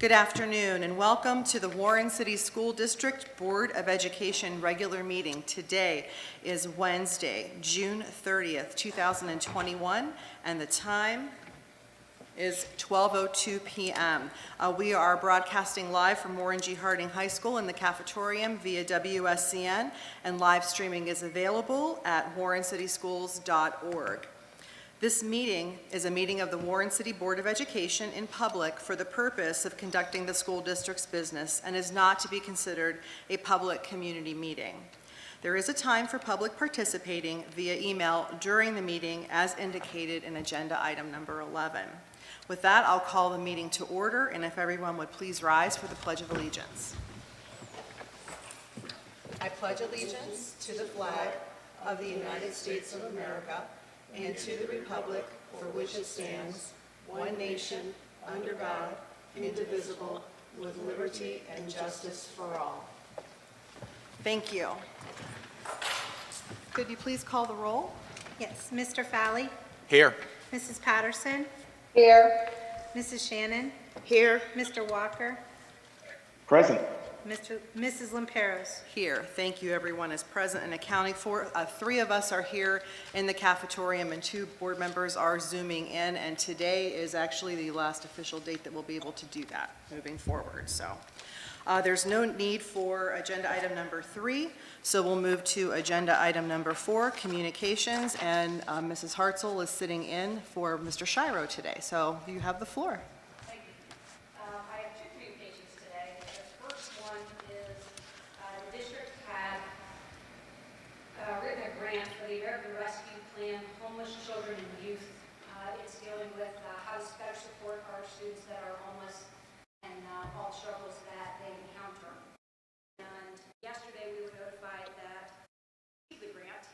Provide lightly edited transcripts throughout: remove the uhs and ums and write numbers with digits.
Good afternoon and welcome to the Warren City School District Board of Education regular meeting. Today is Wednesday, June 30th, 2021, and the time is 12:02 p.m. We are broadcasting live from Warren G. Harding High School in the cafetorium via WSCN, and live streaming is available at warrencityschools.org. This meeting is a meeting of the Warren City Board of Education in public for the purpose of conducting the school district's business and is not to be considered a public community meeting. There is a time for public participating via email during the meeting as indicated in agenda item number 11. With that, I'll call the meeting to order, and if everyone would please rise for the Pledge of Allegiance. I pledge allegiance to the flag of the United States of America and to the republic for which it stands, one nation, under God, indivisible, with liberty and justice for all. Thank you. Could you please call the roll? Yes, Mr. Falley, Here. Mrs. Patterson, Here. Mrs. Shannon, Here. Mr. Walker, Present. Mrs. Lamperos. Here. Thank you. Everyone is present and accounting for. 3 of us are here in the cafetorium and 2 board members are Zooming in, and today is actually the last official date that we'll be able to do that moving forward. So there's no need for agenda item number 3, so we'll move to agenda item number 4, communications, and Mrs. Hartzell is sitting in for Mr. Shiro today. So you have the floor. I have 2 communications today. The first one is the district had written a grant for the American Rescue Plan Homeless Children and Youth. It's dealing with how to better support our students that are homeless and all struggles that they encounter. And yesterday we were notified that we received the grant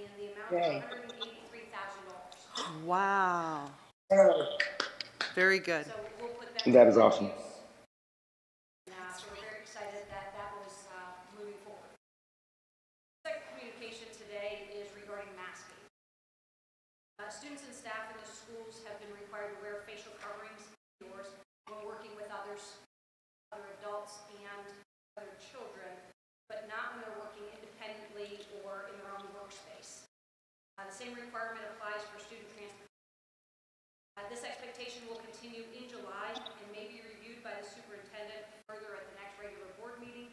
in the amount of $183,000. Wow. Very good. So we'll put That is awesome. use. So we're very excited that that was moving forward. The second communication today is regarding masking. Students and staff in the schools have been required to wear facial coverings indoors when working with other adults and other children, but not when they're working independently or in their own workspace. The same requirement applies for student transportation. This expectation will continue in July and may be reviewed by the superintendent further at the next regular board meeting.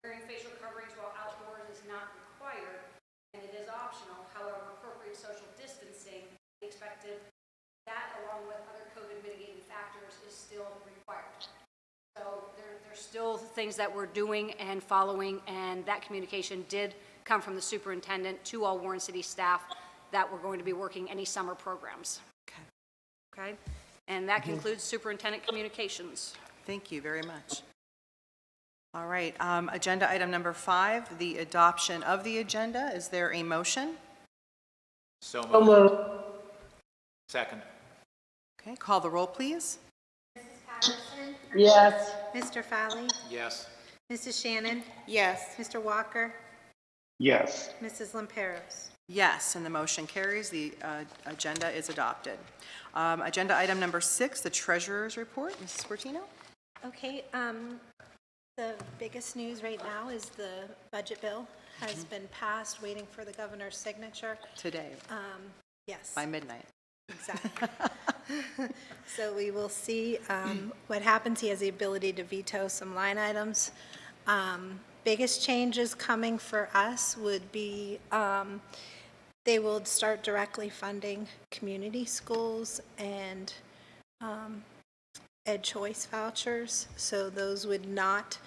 Wearing facial coverings while outdoors is not required, and it is optional. However, appropriate social distancing is expected. That, along with other COVID mitigating factors, is still required. So there's still things that we're doing and following, and that communication did come from the superintendent to all Warren City staff that we're going to be working any summer programs. Okay, and that concludes superintendent communications. Thank you very much. All right, agenda item number 5, the adoption of the agenda. Is there a motion? So So moved. moved. Second. Okay, call the roll, please. Mrs. Patterson, Yes. Mr. Falley, Yes. Mrs. Shannon, Yes. Mr. Walker, Yes. Mrs. Lamperos. Yes, and the motion carries. The agenda is adopted. Agenda item number 6, the treasurer's report. Mrs. Sportino? Okay, the biggest news right now is the budget bill has been passed, waiting for the governor's signature. Today, Yes. by midnight. Exactly. So we will see what happens. He has the ability to veto some line items. Biggest changes coming for us would be they will start directly funding community schools and Ed Choice vouchers. So those would not,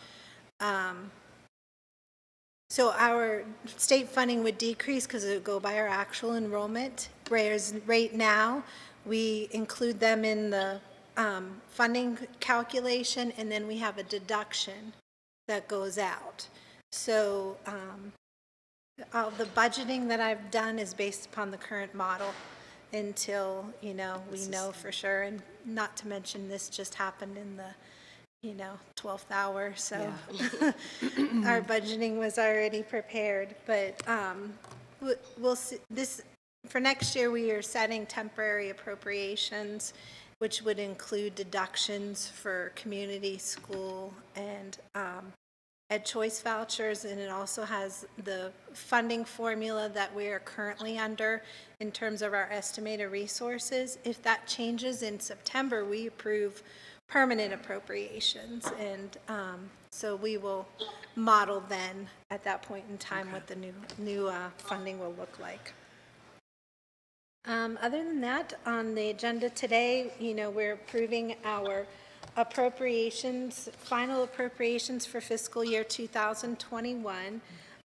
so our state funding would decrease because it would go by our actual enrollment, whereas right now we include them in the funding calculation, and then we have a deduction that goes out. So all the budgeting that I've done is based upon the current model until, we know for sure, and not to mention this just happened in the 12th hour, so our budgeting was already prepared, but we'll see. This for next year, we are setting temporary appropriations which would include deductions for community school and Ed Choice vouchers, and it also has the funding formula that we are currently under in terms of our estimated resources. If that changes in September, we approve permanent appropriations, and so we will model then at that point in time what the new funding will look like. Other than that, on the agenda today, we're approving our appropriations, final appropriations for fiscal year 2021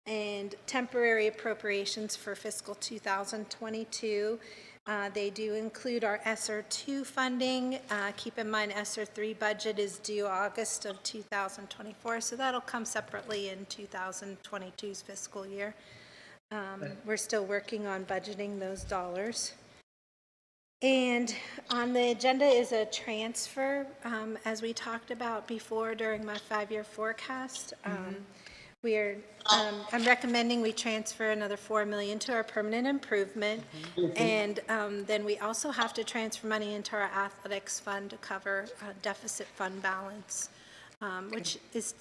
and temporary appropriations for fiscal 2022. They do include our ESSER 2 funding. Keep in mind ESSER 3 budget is due August of 2024, so that'll come separately in 2022's fiscal year. We're still working on budgeting those dollars. And on the agenda is a transfer, as we talked about before during my 5-year forecast. I'm recommending we transfer another $4 million to our permanent improvement. And then we also have to transfer money into our athletics fund to cover deficit fund balance, which is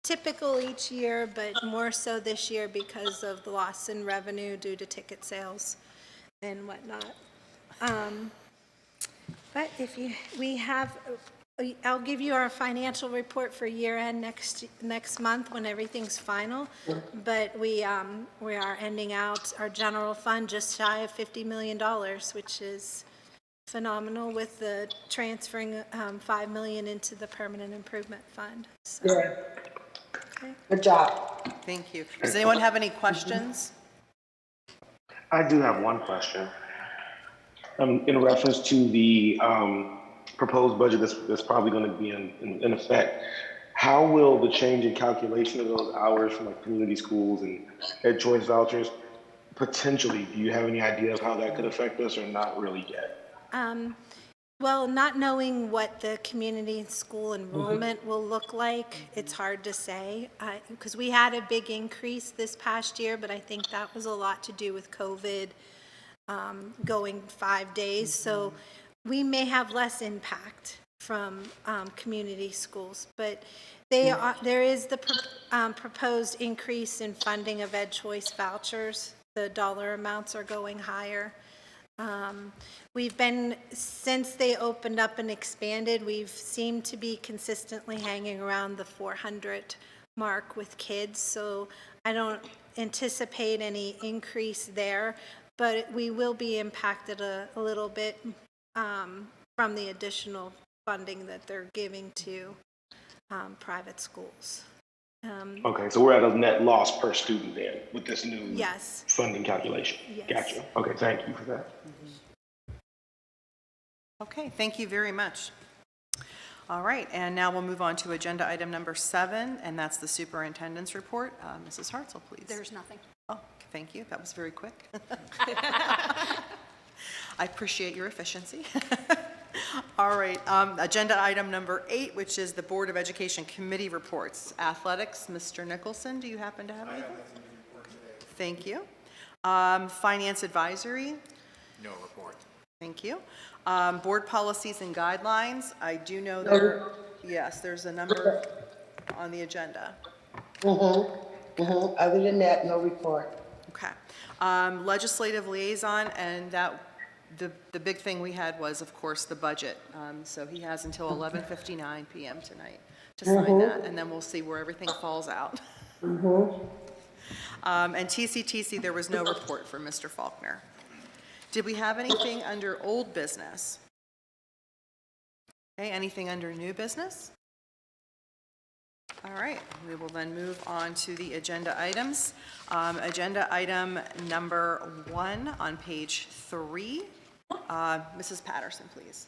typical each year, but more so this year because of the loss in revenue due to ticket sales and whatnot. But I'll give you our financial report for year end next month when everything's final. But we are ending out our general fund just shy of $50 million, which is phenomenal, with the transferring $5 million into the permanent improvement fund. So, Yeah. okay. Good job. Thank you. Does anyone have any questions? I do have one question. In reference to the proposed budget that's probably going to be in effect, how will the change in calculation of those hours from like community schools and Ed Choice vouchers potentially, do you have any idea of how that could affect us, or not really yet? Well, not knowing what the community school enrollment will look like, it's hard to say, because we had a big increase this past year, but I think that was a lot to do with COVID going 5 days. So we may have less impact from community schools, but there is the proposed increase in funding of Ed Choice vouchers. The dollar amounts are going higher. We've been, since they opened up and expanded, we've seemed to be consistently hanging around the 400 mark with kids, so I don't anticipate any increase there, but we will be impacted a little bit from the additional funding that they're giving to private schools. Okay, so we're at a net loss per student then with this new Yes. funding calculation. Yes. Gotcha. Okay, thank you for that. Okay, thank you very much. All right, and now we'll move on to agenda item number 7, and that's the superintendent's report. Mrs. Hartzell, please. There's nothing. Oh, thank you. That was very quick. I appreciate your efficiency. All right, agenda item number 8, which is the Board of Education Committee reports. Athletics, Mr. Nicholson, do you happen to have anything? Thank you. Finance Advisory? No report. Thank you. Board Policies and Guidelines, I do know yes, there's a number on the agenda. Other than that, no report. Okay. Legislative Liaison, and that the big thing we had was, of course, the budget. So he has until 11:59 p.m. tonight to sign that, and then we'll see where everything falls out. And TCTC, there was no report from Mr. Faulkner. Did we have anything under old business? Okay, anything under new business? All right, we will then move on to the agenda items. Agenda item number 1 on page 3. Mrs. Patterson, please.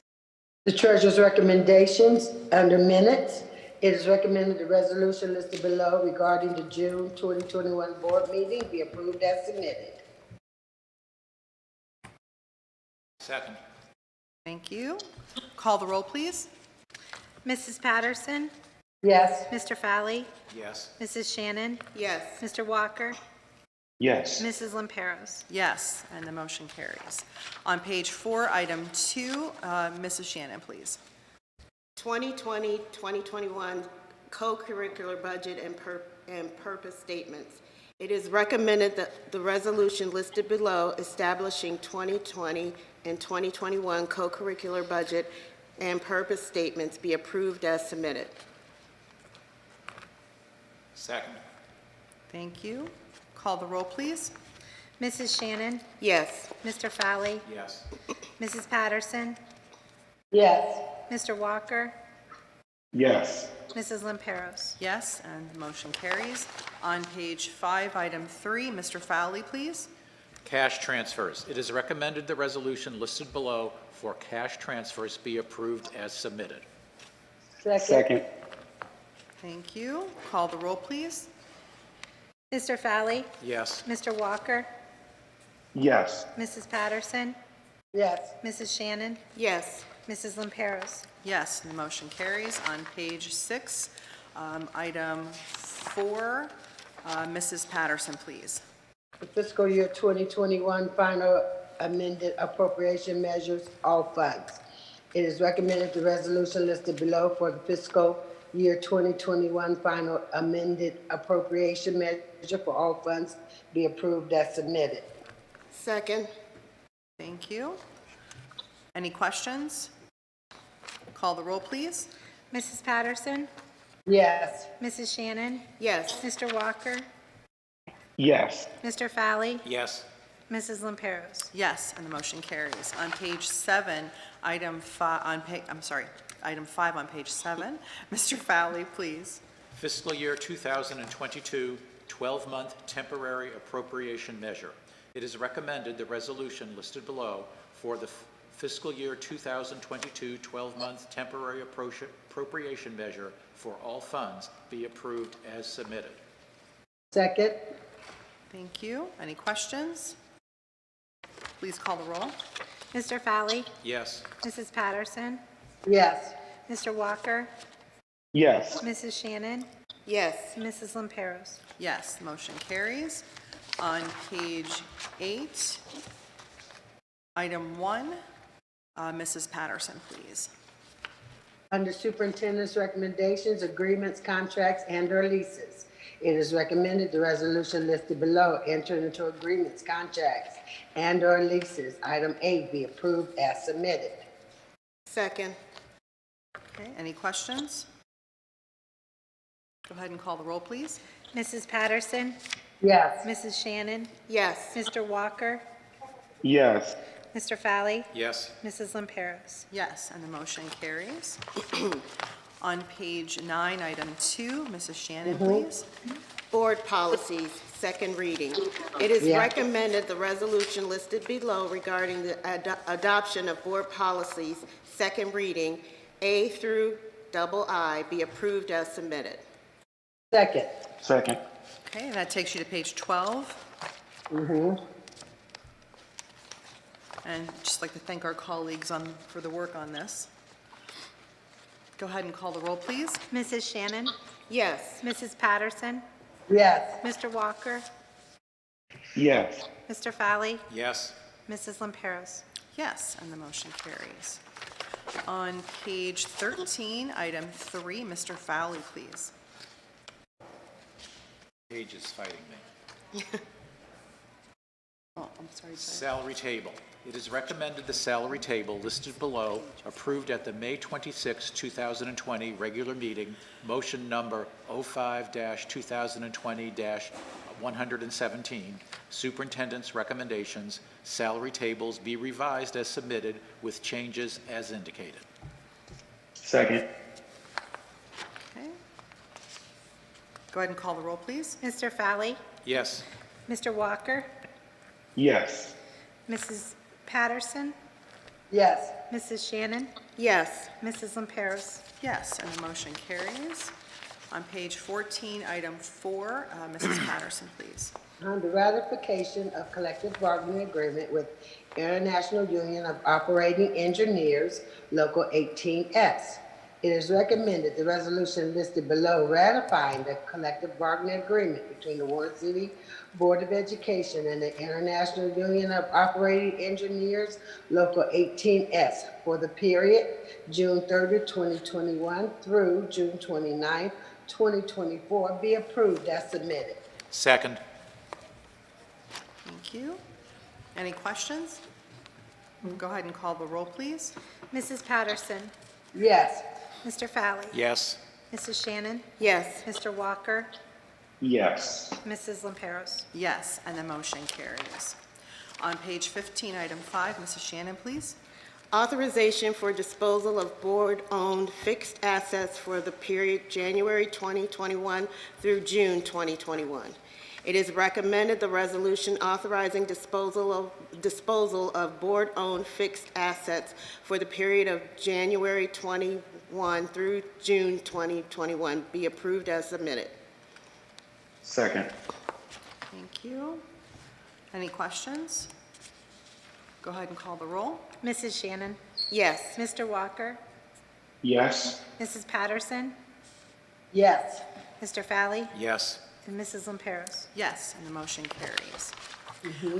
The treasurer's recommendations under minutes. It is recommended the resolution listed below regarding the June 2021 board meeting be approved as submitted. Second. Thank you. Call the roll, please. Mrs. Patterson? Yes. Mr. Falley? Yes. Mrs. Shannon? Yes. Mr. Walker? Yes. Mrs. Lamperos. Yes, and the motion carries. On page 4, item 2, Mrs. Shannon, please. 2020-2021 co-curricular budget and purpose statements. It is recommended that the resolution listed below establishing 2020 and 2021 co-curricular budget and purpose statements be approved as submitted. Second. Thank you. Call the roll, please. Mrs. Shannon. Yes. Mr. Fowley. Yes. Mrs. Patterson. Yes. Mr. Walker. Yes. Mrs. Lamperos. Yes, and the motion carries. On page 5, item 3, Mr. Fowley, please. Cash transfers. It is recommended the resolution listed below for cash transfers be approved as submitted. Second. Thank you. Call the roll, please. Mr. Fowley. Yes. Mr. Walker. Yes. Mrs. Patterson. Yes. Mrs. Shannon. Yes. Mrs. Lamperos. Yes, and the motion carries. On page 6, item 4, Mrs. Patterson, please. The fiscal year 2021 final amended appropriation measures, all funds. It is recommended the resolution listed below for the fiscal year 2021 final amended appropriation measure for all funds be approved as submitted. Second. Thank you. Any questions? Call the roll, please. Mrs. Patterson. Yes. Mrs. Shannon. Yes. Mr. Walker. Yes. Mr. Fowley. Yes. Mrs. Lamperos. Yes, and the motion carries. On page 7, item 5 on page 7, Mr. Fowley, please. Fiscal year 2022 12-month temporary appropriation measure. It is recommended the resolution listed below for the fiscal year 2022 12-month temporary appropriation measure for all funds be approved as submitted. Second. Thank you. Any questions? Please call the roll. Mr. Fowley. Yes. Mrs. Patterson. Yes. Mr. Walker. Yes. Mrs. Shannon. Yes. Mrs. Lamperos. Yes, motion carries. On page 8, item 1, Mrs. Patterson, please. Under superintendent's recommendations, agreements, contracts, and/or leases, it is recommended the resolution listed below enter into agreements, contracts, and/or leases. Item A be approved as submitted. Second. Okay, any questions? Go ahead and call the roll, please. Mrs. Patterson. Yes. Mrs. Shannon. Yes. Mr. Walker. Yes. Mr. Fowley. Yes. Mrs. Lamperos. Yes, and the motion carries. On page 9, item 2, Mrs. Shannon, please. Board policies, second reading. It is Yeah. recommended the resolution listed below regarding the adoption of board policies, second reading, A through II, be approved as submitted. Second. Second. Okay, that takes you to page 12. And just like to thank our colleagues for the work on this. Go ahead and call the roll, please. Mrs. Shannon. Yes. Mrs. Patterson. Yes. Mr. Walker. Yes. Mr. Fowley. Yes. Mrs. Lamperos. Yes, and the motion carries. On page 13, item 3, Mr. Fowley, please. Page is fighting me. Oh, I'm sorry, Jay. Salary table. It is recommended the salary table listed below, approved at the May 26, 2020 regular meeting, motion number 05-2020-117, superintendent's recommendations, salary tables be revised as submitted with changes as indicated. Second. Okay. Go ahead and call the roll, please. Mr. Fowley. Yes. Mr. Walker. Yes. Mrs. Patterson. Yes. Mrs. Shannon. Yes. Mrs. Lamperos. Yes, and the motion carries. On page 14, item 4, Mrs. Patterson, please. On the ratification of collective bargaining agreement with International Union of Operating Engineers, Local 18S. It is recommended the resolution listed below ratifying the collective bargaining agreement between the Warren City Board of Education and the International Union of Operating Engineers, Local 18S, for the period June 30, 2021 through June 29, 2024, be approved as submitted. Second. Thank you. Any questions? Go ahead and call the roll, please. Mrs. Patterson. Yes. Mr. Fowley. Yes. Mrs. Shannon. Yes. Mr. Walker. Yes. Mrs. Lamperos. Yes, and the motion carries. On page 15, item 5, Mrs. Shannon, please. Authorization for disposal of board-owned fixed assets for the period January 2021 through June 2021. It is recommended the resolution authorizing disposal of board-owned fixed assets for the period of January 21 through June 2021 be approved as submitted. Second. Thank you. Any questions? Go ahead and call the roll. Mrs. Shannon. Yes. Mr. Walker. Yes. Mrs. Patterson. Yes. Mr. Fowley. Yes. And Mrs. Lamperos. Yes, and the motion carries.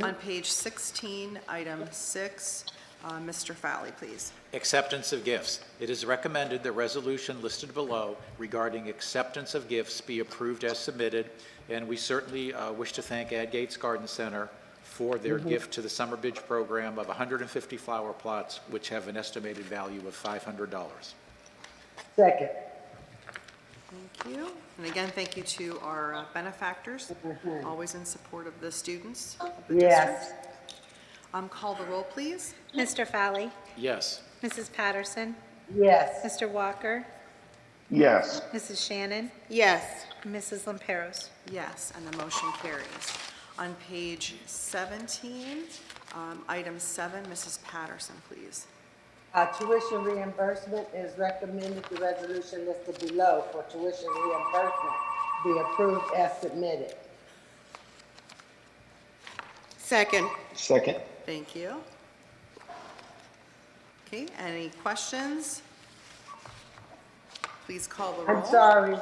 On page 16, item 6, Mr. Fowley, please. Acceptance of gifts. It is recommended the resolution listed below regarding acceptance of gifts be approved as submitted, and we certainly wish to thank Ad Gates Garden Center for their gift to the Summer Bridge program of 150 flower plots, which have an estimated value of $500. Second. Thank you. And again, thank you to our benefactors, always in support of the students of the Yes. district. Call the roll, please. Mr. Fowley. Yes. Mrs. Patterson. Yes. Mr. Walker. Yes. Mrs. Shannon. Yes. And Mrs. Lamperos. Yes, and the motion carries. On page 17, item 7, Mrs. Patterson, please. Tuition reimbursement is recommended the resolution listed below for tuition reimbursement be approved as submitted. Second. Second. Thank you. Okay, any questions? Please call the roll. I'm sorry.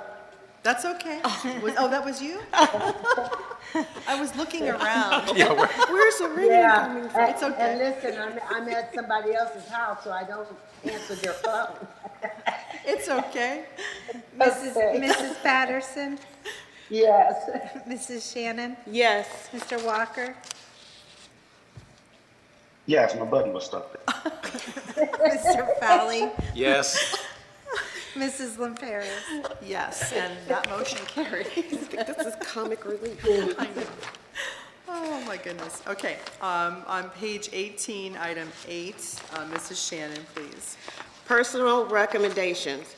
That's okay. That was you? I was looking around. Yeah, Where's the ringing Yeah, coming from? It's okay. and listen, I'm at somebody else's house, so I don't answer their phone. It's okay. Mrs. Patterson. Yes. Mrs. Shannon. Yes. Mr. Walker. Yes, my button was stuck there. Mr. Fowley. Yes. Mrs. Lamperos. Yes, and that motion carries. This is comic relief. Oh, my goodness. Okay, on page 18, item 8, Mrs. Shannon, please. Personal recommendations.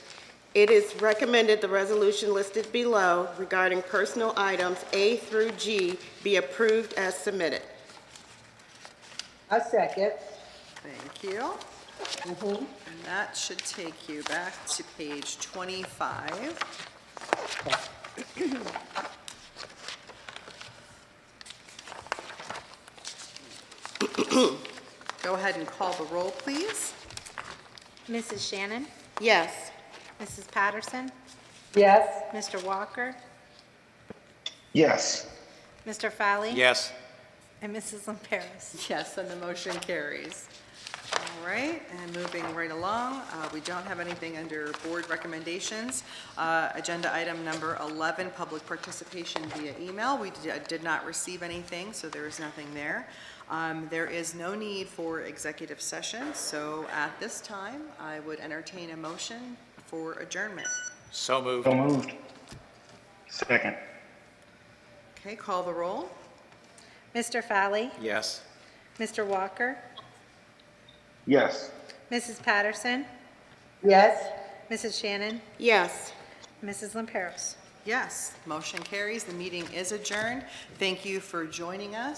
It is recommended the resolution listed below regarding personal items A through G be approved as submitted. A second. Thank you. And that should take you back to page 25. Go ahead and call the roll, please. Mrs. Shannon. Yes. Mrs. Patterson. Yes. Mr. Walker. Yes. Mr. Fowley. Yes. And Mrs. Lamperos. Yes, and the motion carries. All right, and moving right along, we don't have anything under board recommendations. Agenda item number 11, public participation via email. We did not receive anything, so there is nothing there. There is no need for executive session, so at this time, I would entertain a motion for adjournment. So moved. So moved. Second. Okay, call the roll. Mr. Fowley. Yes. Mr. Walker. Yes. Mrs. Patterson. Yes. Mrs. Shannon. Yes. Mrs. Lamperos. Yes, motion carries. The meeting is adjourned. Thank you for joining us.